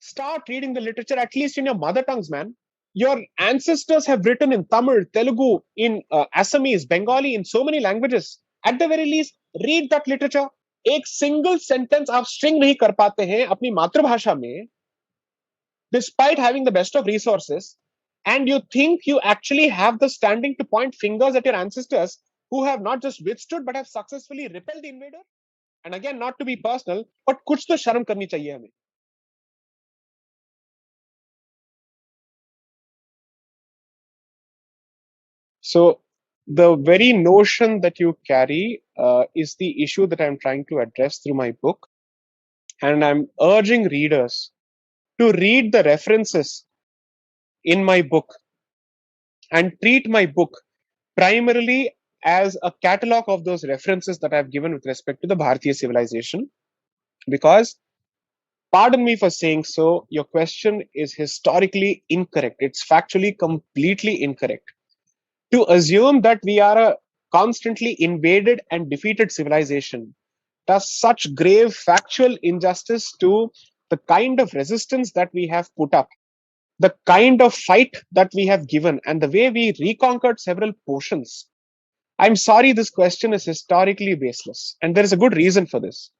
Start reading the literature, at least in your mother tongues, man. Your ancestors have written in Tamil, Telugu, in Assamese, Bengali, in so many languages. At the very least, read that literature. एक single sentence आप string नहीं कर पाते हैं अपनी मातृभाषा में, despite having the best of resources, and you think you actually have the standing to point fingers at your ancestors who have not just withstood but have successfully repelled the invader. And again, not to be personal, but कुछ तो शर्म करनी चाहिए हमें. So the very notion that you carry is the issue that I'm trying to address through my book. And I'm urging readers to read the references in my book and treat my book primarily as a catalog of those references that I've given with respect to the Bharatiya civilization. Because, pardon me for saying so, your question is historically incorrect. It's factually completely incorrect. To assume that we are a constantly invaded and defeated civilization does such grave factual injustice to the kind of resistance that we have put up, the kind of fight that we have given, and the way we reconquered several portions. I'm sorry, this question is historically baseless, and there is a good reason for this.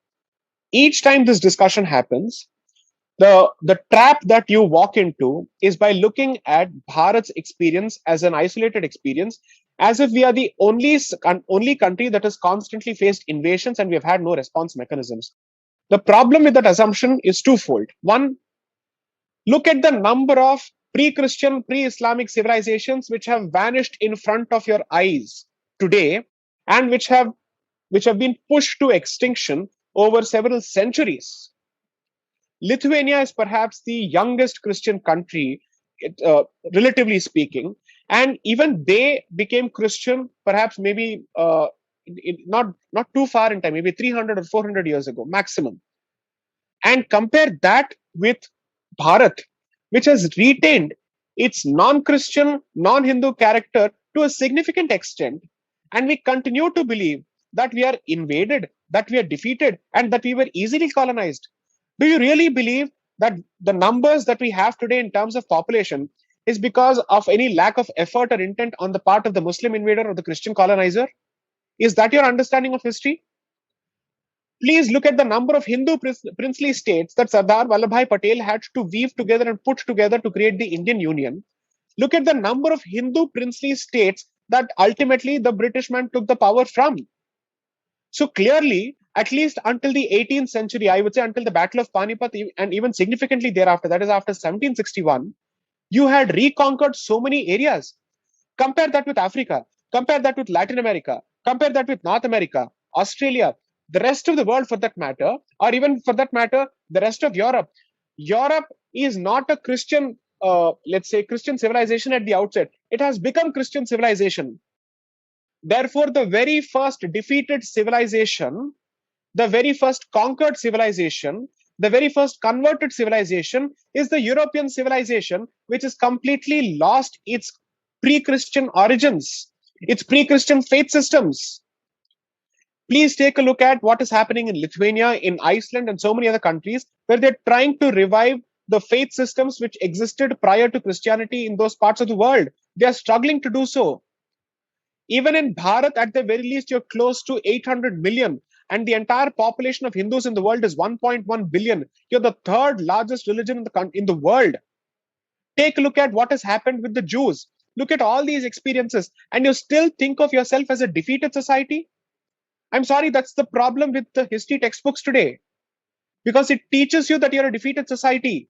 Each time this discussion happens, the trap that you walk into is by looking at Bharat's experience as an isolated experience, as if we are the only country that has constantly faced invasions and we have had no response mechanisms. The problem with that assumption is twofold. One, look at the number of pre-Christian, pre-Islamic civilizations which have vanished in front of your eyes today and which have been pushed to extinction over several centuries. Lithuania is perhaps the youngest Christian country, relatively speaking, and even they became Christian perhaps maybe not too far in time, maybe 300 or 400 years ago, maximum. And compare that with Bharat, which has retained its non-Christian, non-Hindu character to a significant extent, and we continue to believe that we are invaded, that we are defeated, and that we were easily colonized. Do you really believe that the numbers that we have today in terms of population is because of any lack of effort or intent on the part of the Muslim invader or the Christian colonizer? Is that your understanding of history? Please look at the number of Hindu princely states that Sardar Vallabhbhai Patel had to weave together and put together to create the Indian Union. Look at the number of Hindu princely states that ultimately the British man took the power from. So clearly, at least until the 18th century, I would say until the Battle of Panipat, and even significantly thereafter, that is after 1761, you had reconquered so many areas. Compare that with Africa, compare that with Latin America, compare that with North America, Australia, the rest of the world for that matter, or even for that matter, the rest of Europe. Europe is not a Christian, let's say, Christian civilization at the outset. It has become Christian civilization. Therefore, the very first defeated civilization, the very first conquered civilization, the very first converted civilization is the European civilization, which has completely lost its pre-Christian origins, its pre-Christian faith systems. Please take a look at what is happening in Lithuania, in Iceland, and so many other countries where they're trying to revive the faith systems which existed prior to Christianity in those parts of the world. They are struggling to do so. Even in Bharat, at the very least, you're close to 800 million. And the entire population of Hindus in the world is 1.1 billion. You're the third largest religion in the world. Take a look at what has happened with the Jews. Look at all these experiences. And you still think of yourself as a defeated society? I'm sorry, that's the problem with the history textbooks today. Because it teaches you that you're a defeated society.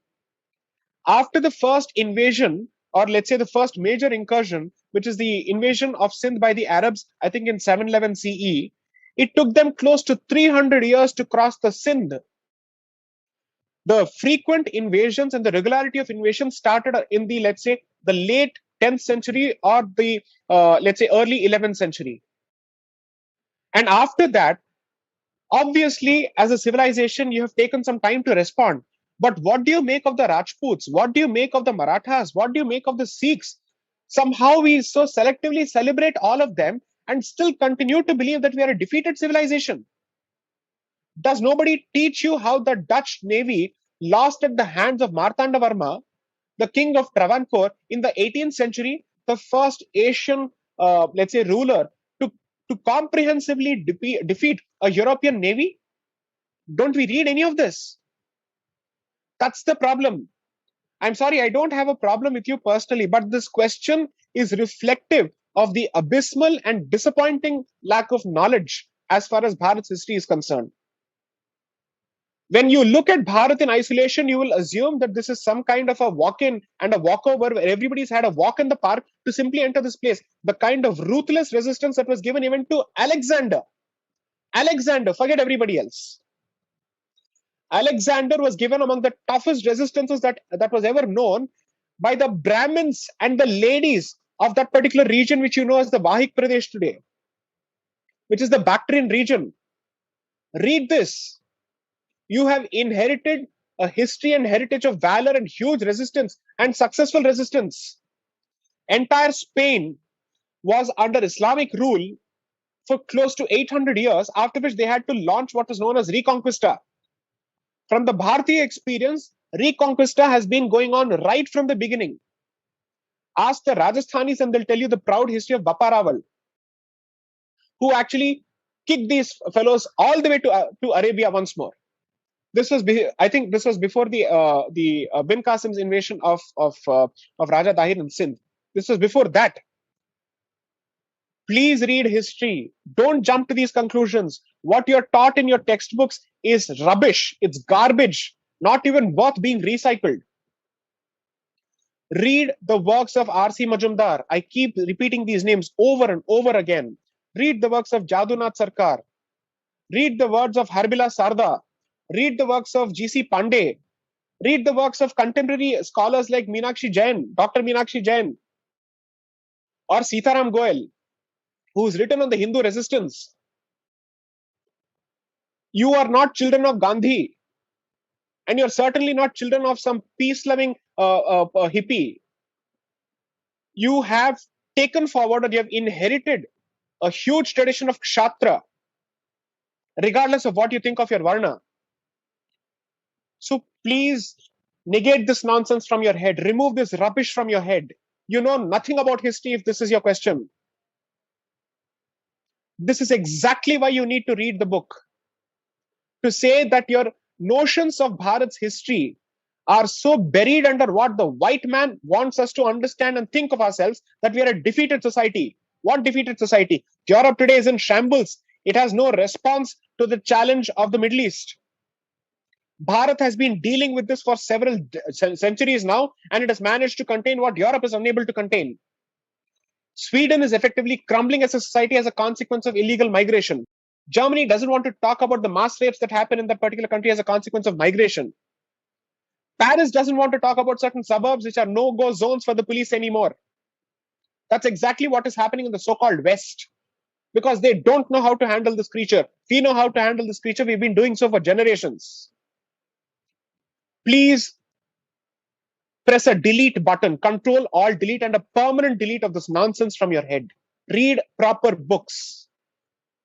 After the first invasion, or let's say the first major incursion, which is the invasion of Sindh by the Arabs, I think in 711 CE, it took them close to 300 years to cross the Sindh. The frequent invasions and the regularity of invasions started in the, let's say, the late 10th century or the, let's say, early 11th century. And after that, obviously, as a civilization, you have taken some time to respond. But what do you make of the Rajputs? What do you make of the Marathas? What do you make of the Sikhs? Somehow we so selectively celebrate all of them and still continue to believe that we are a defeated civilization. Does nobody teach you how the Dutch Navy lost at the hands of Martanda Varma, the king of Travancore in the 18th century, the first Asian, let's say, ruler to, to comprehensively defeat a European navy? Don't we read any of this? That's the problem. I'm sorry, I don't have a problem with you personally, but this question is reflective of the abysmal and disappointing lack of knowledge as far as Bharat's history is concerned. When you look at Bharat in isolation, you will assume that this is some kind of a walk-in and a walkover where everybody's had a walk in the park to simply enter this place. The kind of ruthless resistance that was given even to Alexander. Alexander, forget everybody else. Alexander was given among the toughest resistances that was ever known by the Brahmins and the ladies of that particular region, which you know as the Vahik Pradesh today, which is the Bactrian region. Read this. You have inherited a history and heritage of valor and huge resistance and successful resistance. Entire Spain was under Islamic rule for close to 800 years, after which they had to launch what is known as Reconquista. From the Bharatiya experience, Reconquista has been going on right from the beginning. Ask the Rajasthanis and they'll tell you the proud history of Bappa Rawal, who actually kicked these fellows all the way to Arabia once more. I think this was before the Bin Qasim's invasion of Raja Tahir in Sindh. This was before that. Please read history. Don't jump to these conclusions. What you're taught in your textbooks is rubbish. It's garbage, not even worth being recycled. Read the works of R.C. Majumdar. I keep repeating these names over and over again. Read the works of Jadunath Sarkar. Read the words of Harbila Sarda. Read the works of G.C. Pandey. Read the works of contemporary scholars like Meenakshi Jain, Dr. Meenakshi Jain, or Sitaram Goel, who's written on the Hindu resistance. You are not children of Gandhi, and you're certainly not children of some peace-loving hippie. You have taken forward, or you have inherited a huge tradition of Kshatriya, regardless of what you think of your Varna. So please negate this nonsense from your head. Remove this rubbish from your head. You know nothing about history if this is your question. This is exactly why you need to read the book. To say that your notions of Bharat's history are so buried under what the white man wants us to understand and think of ourselves that we are a defeated society. What defeated society? Europe today is in shambles. It has no response to the challenge of the Middle East. Bharat has been dealing with this for several centuries now, and it has managed to contain what Europe is unable to contain. Sweden is effectively crumbling as a society as a consequence of illegal migration. Germany doesn't want to talk about the mass rapes that happen in that particular country as a consequence of migration. Paris doesn't want to talk about certain suburbs which are no-go zones for the police anymore. That's exactly what is happening in the so-called West, because they don't know how to handle this creature. We know how to handle this creature. We've been doing so for generations. Please press a delete button, Control Alt Delete, and a permanent delete of this nonsense from your head. Read proper books.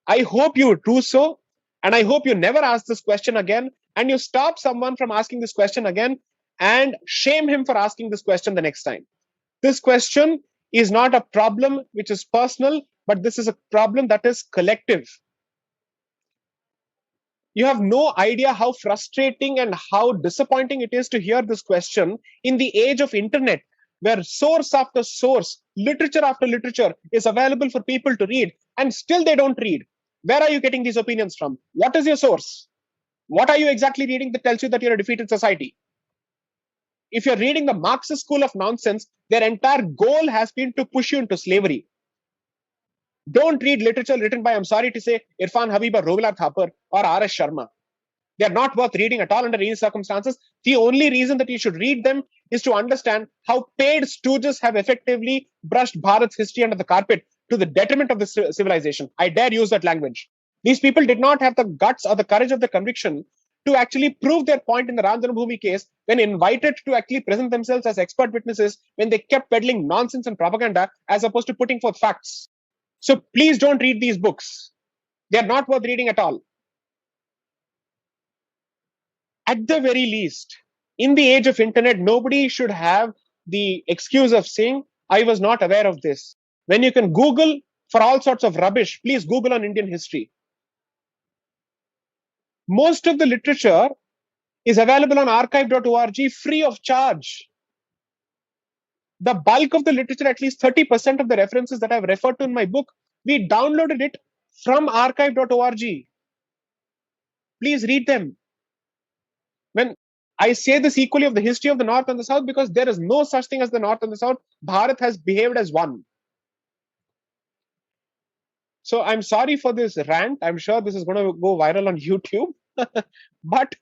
I hope you do so, and I hope you never ask this question again, and you stop someone from asking this question again, and shame him for asking this question the next time. This question is not a problem which is personal, but this is a problem that is collective. You have no idea how frustrating and how disappointing it is to hear this question in the age of internet, where source after source, literature after literature is available for people to read, and still they don't read. Where are you getting these opinions from? What is your source? What are you exactly reading that tells you that you're a defeated society? If you're reading the Marxist school of nonsense, their entire goal has been to push you into slavery. Don't read literature written by, I'm sorry to say, Irfan Habib or Rohila Thapar or R.S. Sharma. They are not worth reading at all under any circumstances. The only reason that you should read them is to understand how paid stooges have effectively brushed Bharat's history under the carpet to the detriment of the civilization. I dare use that language. These people did not have the guts or the courage of the conviction to actually prove their point in the Ram Janmabhoomi case when invited to actually present themselves as expert witnesses, when they kept peddling nonsense and propaganda as opposed to putting forth facts. So please don't read these books. They are not worth reading at all. At the very least, In the age of internet, nobody should have the excuse of saying, I was not aware of this. When you can Google for all sorts of rubbish, please Google on Indian history. Most of the literature is available on archive.org free of charge. The bulk of the literature, at least 30% of the references that I've referred to in my book, we downloaded it from archive.org. Please read them. When I say this equally of the history of the North and the South, because there is no such thing as the North and the South. Bharat has behaved as one. So I'm sorry for this rant. I'm sure this is going to go viral on YouTube. But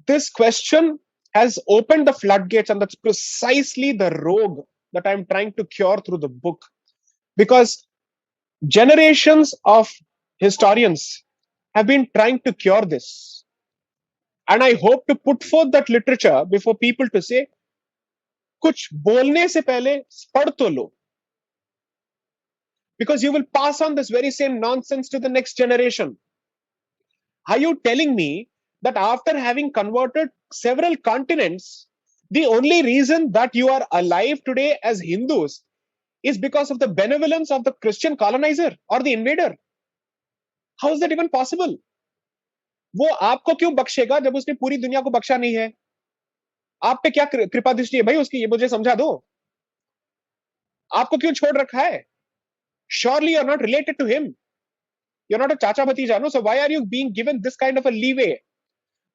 this question has opened the floodgates, and that's precisely the rogue that I'm trying to cure through the book. Because generations of historians have been trying to cure this. And I hope to put forth that literature before people to say, कुछ बोलने से पहले पढ़ तो लो. Because you will pass on this very same nonsense to the next generation. Are you telling me that after having converted several continents, the only reason that you are alive today as Hindus is because of the benevolence of the Christian colonizer or the invader? How is that even possible? वो आपको क्यों बख्शेगा जब उसने पूरी दुनिया को बख्शा नहीं है? आप पे क्या कृपा दृष्टि है भाई उसकी, ये मुझे समझा दो. आपको क्यों छोड़ रखा है? Surely you're not related to him. You're not a chacha bhatija, no? So why are you being given this kind of a leeway?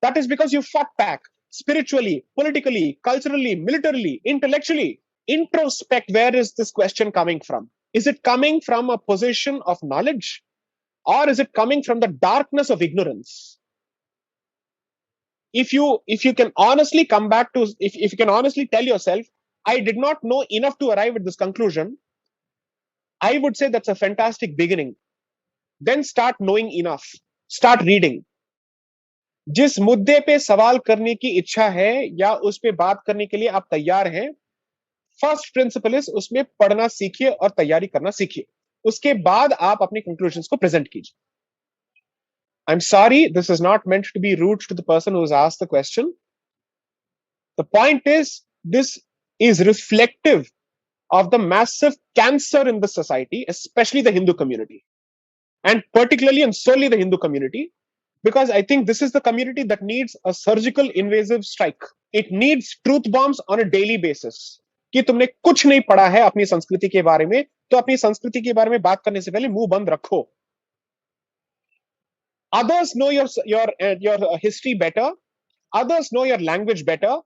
That is because you fought back spiritually, politically, culturally, militarily, intellectually. Introspect, where is this question coming from? Is it coming from a position of knowledge? Or is it coming from the darkness of ignorance? If you can honestly come back to, if you can honestly tell yourself, I did not know enough to arrive at this conclusion, I would say that's a fantastic beginning. Then start knowing enough. Start reading. जिस मुद्दे पे सवाल करने की इच्छा है या उस पे बात करने के लिए आप तैयार हैं, फर्स्ट प्रिंसिपल इज उसमें पढ़ना सीखिए और तैयारी करना सीखिए. उसके बाद आप अपने कंक्लूजन्स को प्रेजेंट कीजिए. I'm sorry, this is not meant to be rude to the person who has asked the question. The point is, this is reflective of the massive cancer in the society, especially the Hindu community, and particularly and solely the Hindu community, because I think this is the community that needs a surgical invasive strike. It needs truth bombs on a daily basis. कि तुमने कुछ नहीं पढ़ा है अपनी संस्कृति के बारे में, तो अपनी संस्कृति के बारे में बात करने से पहले मुंह बंद रखो. Others know your history better. Others know your language better.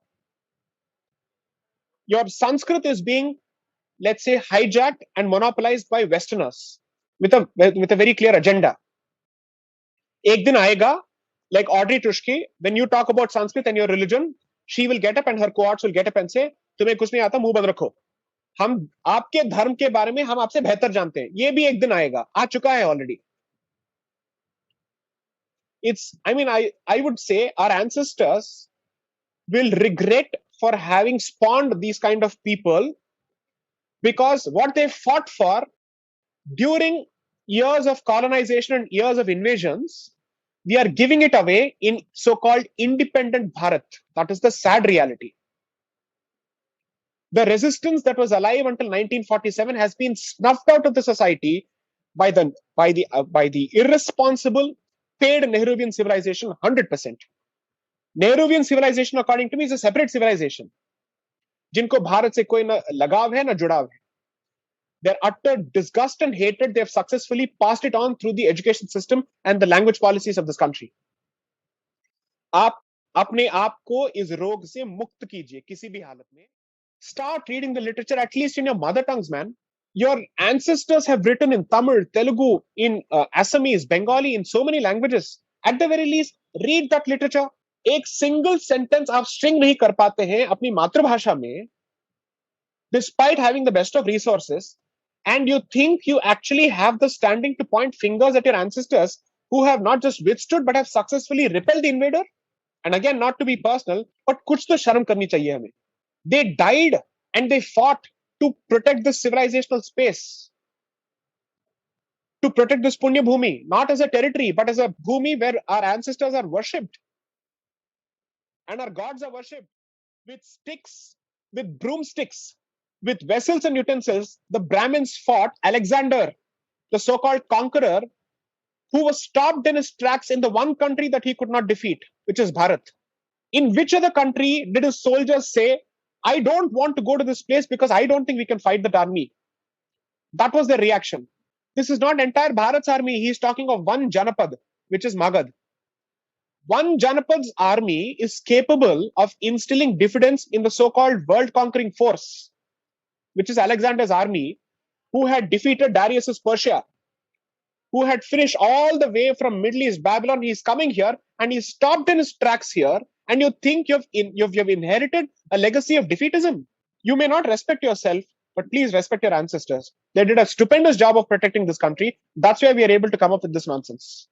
Your Sanskrit is being, let's say, hijacked and monopolized by Westerners with a very clear agenda. Ek din aayega, like Audrey Tushki, when you talk about Sanskrit and your religion, she will get up and her cohorts will get up and say, तुम्हें कुछ नहीं आता, मुंह बंद रखो. हम आपके धर्म के बारे में हम आपसे बेहतर जानते हैं. ये भी एक दिन आएगा, आ चुका है already. I would say our ancestors will regret for having spawned these kind of people, because what they fought for during years of colonization and years of invasions, we are giving it away in so-called independent Bharat. That is the sad reality. The resistance that was alive until 1947 has been snuffed out of the society by the irresponsible paid Nehruvian civilization 100%. Nehruvian civilization, according to me, is a separate civilization. जिनको भारत से कोई ना लगाव है ना जुड़ाव है. Their utter disgust and hatred, they have successfully passed it on through the education system and the language policies of this country. आप अपने आप को इस रोग से मुक्त कीजिए किसी भी हालत में. Start reading the literature, at least in your mother tongues, man. Your ancestors have written in Tamil, Telugu, in Assamese, Bengali, in so many languages. At the very least, read that literature. एक single sentence आप string नहीं कर पाते हैं अपनी मातृभाषा में, despite having the best of resources, and you think you actually have the standing to point fingers at your ancestors who have not just withstood but have successfully repelled the invader. And again, not to be personal, but कुछ तो शर्म करनी चाहिए हमें. They died and they fought to protect this civilizational space, to protect this Punya Bhumi, not as a territory, but as a Bhumi where our ancestors are worshipped and our gods are worshipped. with sticks, with broomsticks, with vessels and utensils, the Brahmins fought Alexander, the so-called conqueror, who was stopped in his tracks in the one country that he could not defeat, which is Bharat. In which other country did his soldiers say, I don't want to go to this place because I don't think we can fight that army? That was their reaction. This is not entire Bharat's army. He is talking of one Janapad, which is Magad. One Janapad's army is capable of instilling diffidence in the so-called world-conquering force, which is Alexander's army, who had defeated Darius's Persia, who had finished all the way from Middle East, Babylon. He's coming here and he's stopped in his tracks here. And you think you've inherited a legacy of defeatism. You may not respect yourself, but please respect your ancestors. They did a stupendous job of protecting this country. That's why we are able to come up with this nonsense.